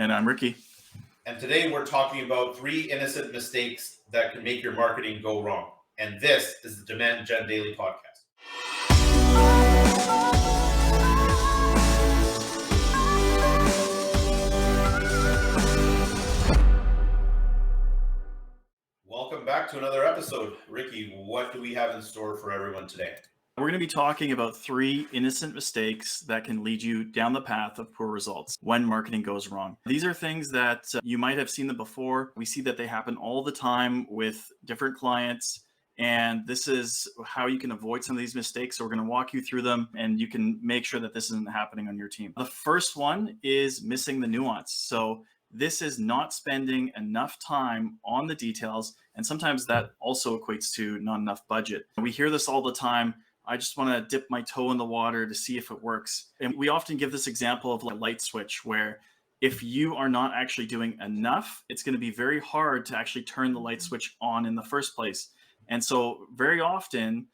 And I'm Ricky. And today we're talking about 3 innocent mistakes that can make your marketing go wrong. And this is the Demand Gen Daily Podcast. Welcome back to another episode. Ricky, what do we have in store for everyone today? We're going to be talking about 3 innocent mistakes that can lead you down the path of poor results when marketing goes wrong. These are things that you might have seen them before. We see that they happen all the time with different clients. And this is how you can avoid some of these mistakes. So we're going to walk you through them and you can make sure that this isn't happening on your team. The first one is missing the nuance. So this is not spending enough time on the details. And sometimes that also equates to not enough budget. We hear this all the time. I just want to dip my toe in the water to see if it works. And we often give this example of a light switch where if you are not actually doing enough, it's going to be very hard to actually turn the light switch on in the first place. And so very often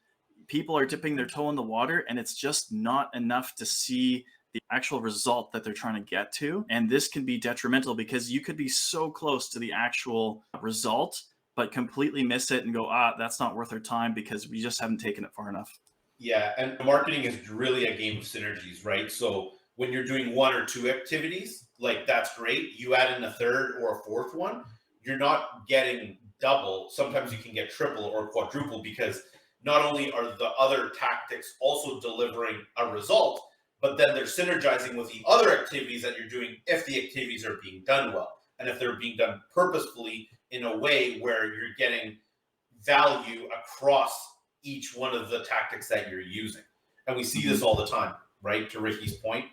people are dipping their toe in the water and it's just not enough to see the actual result that they're trying to get to. And this can be detrimental because you could be so close to the actual result, but completely miss it and go, that's not worth our time because we just haven't taken it far enough. Yeah, and marketing is really a game of synergies, right? So when you're doing 1 or 2 activities, like that's great. You add in a third or a fourth one, you're not getting double. Sometimes you can get triple or quadruple because not only are the other tactics also delivering a result, but then they're synergizing with the other activities that you're doing if the activities are being done well. And if they're being done purposefully in a way where you're getting value across each one of the tactics that you're using. And we see this all the time, right? To Ricky's point.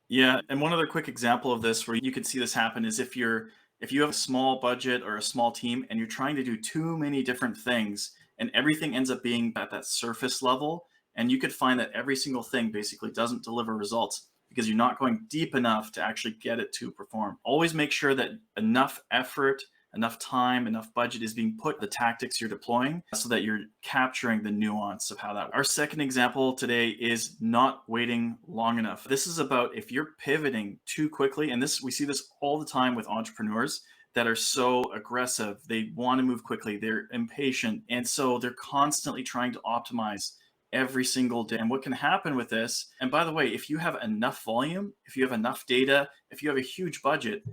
Yeah. And one other quick example of this where you can see this happen is if you have a small budget or a small team and you're trying to do too many different things and everything ends up being at that surface level, and you could find that every single thing basically doesn't deliver results because you're not going deep enough to actually get it to perform. Always make sure that enough effort, enough time, enough budget is being put the tactics you're deploying so that you're capturing the nuance of how that works. Our second example today is not waiting long enough. This is about if you're pivoting too quickly, and we see this all the time with entrepreneurs that are so aggressive. They want to move quickly. They're impatient. And so they're constantly trying to optimize every single day. And what can happen with this, and by the way, if you have enough volume, if you have enough data, if you have a huge budget,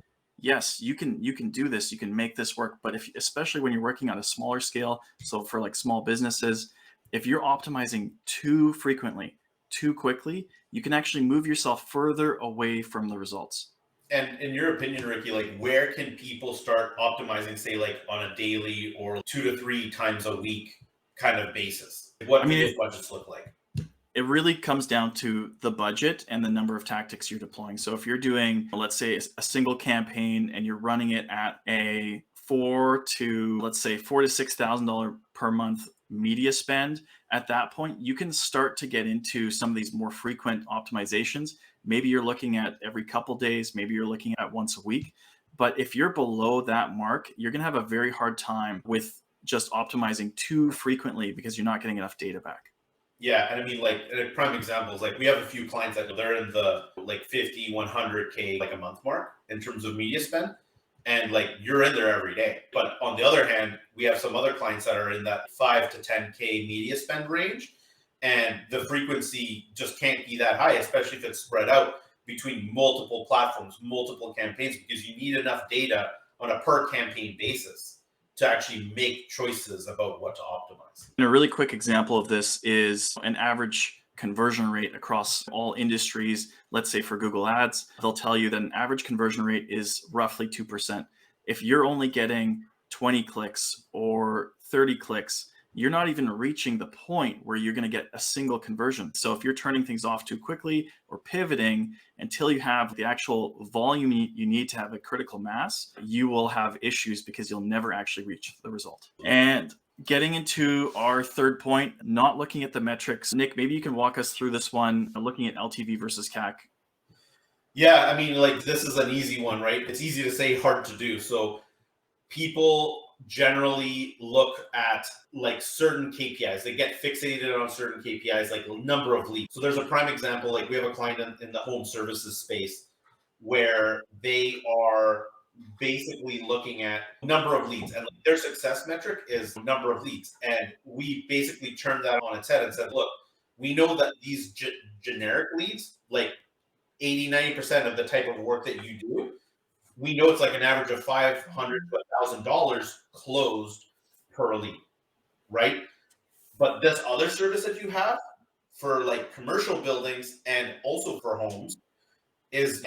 yes, you can do this, you can make this work. But especially when you're working on a smaller scale, so for like small businesses, if you're optimizing too frequently, too quickly, you can actually move yourself further away from the results. And in your opinion, Ricky, like where can people start optimizing, say like on a daily or 2 to 3 times a week kind of basis? What do those budgets look like? It really comes down to the budget and the number of tactics you're deploying. So if you're doing, let's say, a single campaign and you're running it at a $4,000 to $6,000 per month media spend, at that point, you can start to get into some of these more frequent optimizations. Maybe you're looking at every couple days, maybe you're looking at once a week. But if you're below that mark, you're going to have a very hard time with just optimizing too frequently because you're not getting enough data back. Yeah, and I mean, like a prime example is like we have a few clients that they're in the like 50, 100K like a month mark in terms of media spend, and like you're in there every day. But on the other hand, we have some other clients that are in that 5 to 10K media spend range, and the frequency just can't be that high, especially if it's spread out between multiple platforms, multiple campaigns, because you need enough data on a per campaign basis to actually make choices about what to optimize. And a really quick example of this is an average conversion rate across all industries. Let's say for Google Ads, they'll tell you that an average conversion rate is roughly 2%. If you're only getting 20 clicks or 30 clicks, you're not even reaching the point where you're going to get a single conversion. So if you're turning things off too quickly or pivoting until you have the actual volume you need to have a critical mass, you will have issues because you'll never actually reach the result. And getting into our third point, not looking at the metrics. Nick, maybe you can walk us through this one, looking at LTV versus CAC. Yeah, I mean, like this is an easy one, right? It's easy to say, hard to do. So people generally look at like certain KPIs. They get fixated on certain KPIs, like number of leads. So there's a prime example. Like we have a client in the home services space, where they are basically looking at number of leads, and their success metric is number of leads. And we basically turned that on its head and said, look, we know that these generic leads, like 80-90% of the type of work that you do, we know it's like an average of $500 to $1,000 closed per lead, right? But this other service that you have for like commercial buildings and also for homes is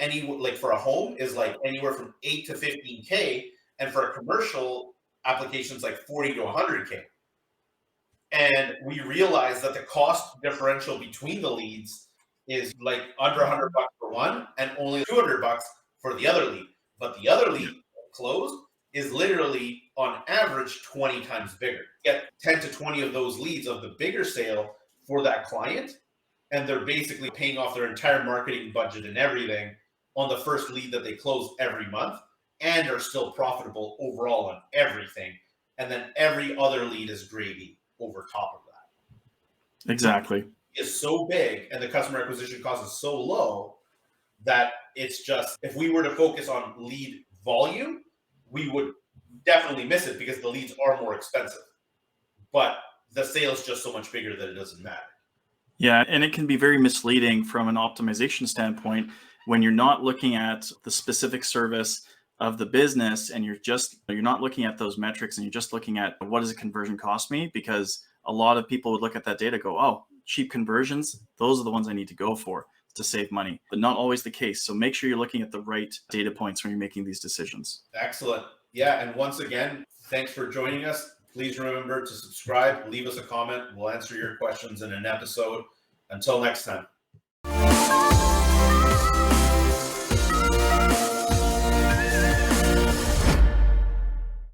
for a home is like anywhere from 8 to 15K, and for a commercial applications like 40 to 100K. And we realized that the cost differential between the leads is like under $100 for one and only $200 for the other lead. But the other lead closed is literally on average 20 times bigger. Get 10 to 20 of those leads of the bigger sale for that client, and they're basically paying off their entire marketing budget and everything on the first lead that they close every month, and are still profitable overall on everything. And then every other lead is gravy over top of that. Exactly. It's so big and the customer acquisition cost is so low that it's just, if we were to focus on lead volume, we would definitely miss it because the leads are more expensive. But the sale is just so much bigger that it doesn't matter. Yeah, and it can be very misleading from an optimization standpoint when you're not looking at the specific service of the business, and you're not looking at those metrics, and you're just looking at what does a conversion cost me, because a lot of people would look at that data, go, oh, cheap conversions, those are the ones I need to go for to save money, but not always the case. So make sure you're looking at the right data points when you're making these decisions. Excellent. Yeah, and once again, thanks for joining us. Please remember to subscribe, leave us a comment. We'll answer your questions in an episode. Until next time.